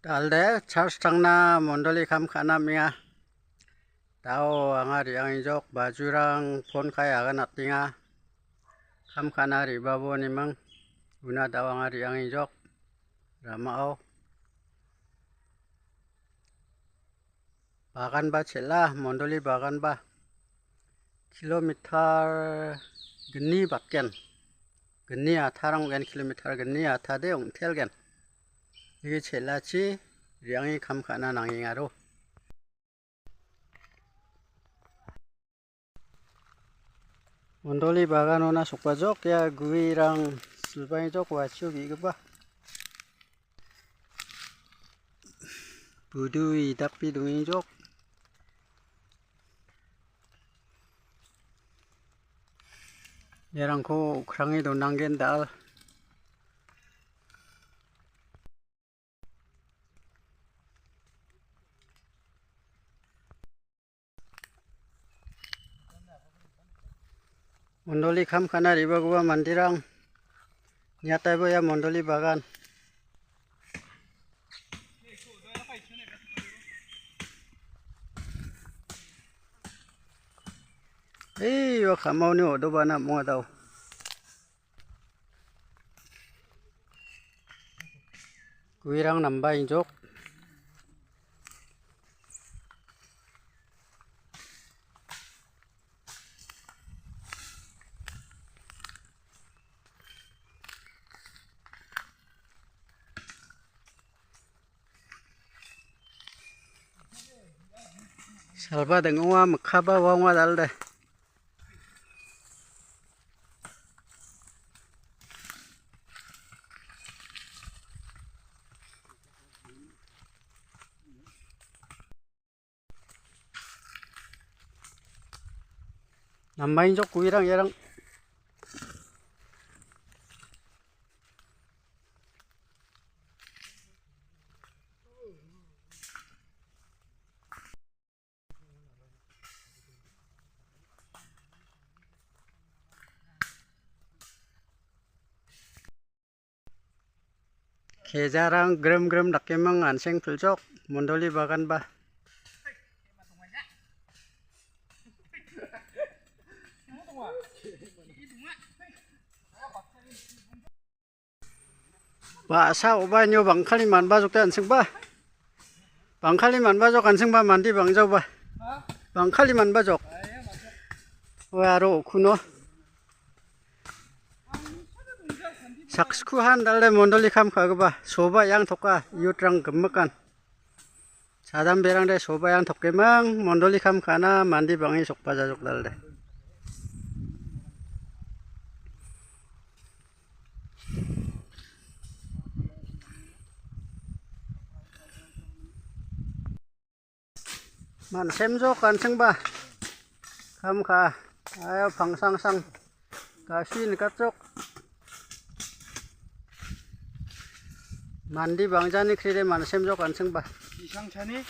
Dalde charge tangna mondoli kham khana minga tao anga riang jok bajurang phone khai aga natinga kham khana ri babo ni mang una tao anga riang jok ramao bagan ba chela mondoli bagan ba kilometer geni batken geni atharang gen kilometer geni athade ong tel gen 이 첼라치 량이 감카나 낭잉아로 mondoli bagan ona sukbajok ya guirang silbai jok wachu giba budui dapi dungi jok yarangko ukrangi donanggen dal mondoli kham khana riba gua mandirang nyatai bo ya mondoli bagan yo khamau ni odo bana mo dau kuirang nambai jok salba dengwa mkhaba wangwa dalde nambain jok kuirang yarang kejarang grem-grem dakemang anseng puljok mondoli bagan ba ba sa oba nyo bangkhali manba jok anseng ba bangkhali manba jok anseng ba mandi bangjau ba bangkhali manba jok waro kuno sakskhuhan dalde mondoli kham khagba soba yang thoka yutrang gemmakan sadam berang de soba yang thokemang mondoli kham khana mandi bangi sokpa jok dalde man semjo kanseng ba kham kha ayo phangsang sang kasin kachok mandi bangjani kride man semjo kanseng ba 이상찬이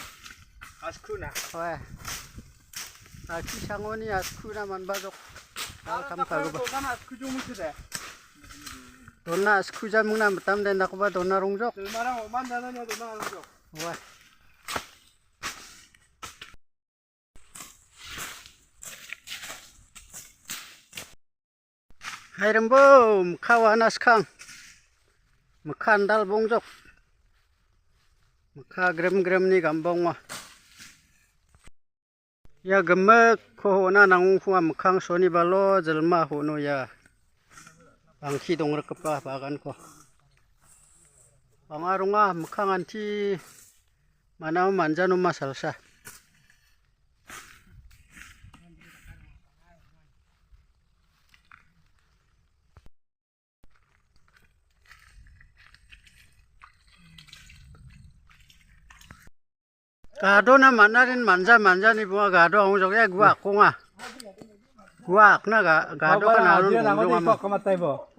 아스쿠나 와 키상원이 아스쿠나 만바족 kham khago ba 도나 아스쿠 좀 무트데 dona skuja mungna matam den dakba dona rongjok 얼마나 5만 단원이야 도나 rongjok wa hairembo mkhawana skang mkhandal bongjok mkha grem-grem ni gambong wa ya gemek ko na nang khwa mkhang soni balo jelma hono ya bangki dongrekpa bagan ko bangarunga mkhang anti mana manjano masalsa gado na manarin manja ni bunga gado ang jok ya guak ko nga guak na gado ka naron bunga 나머지 거 까맣다 이거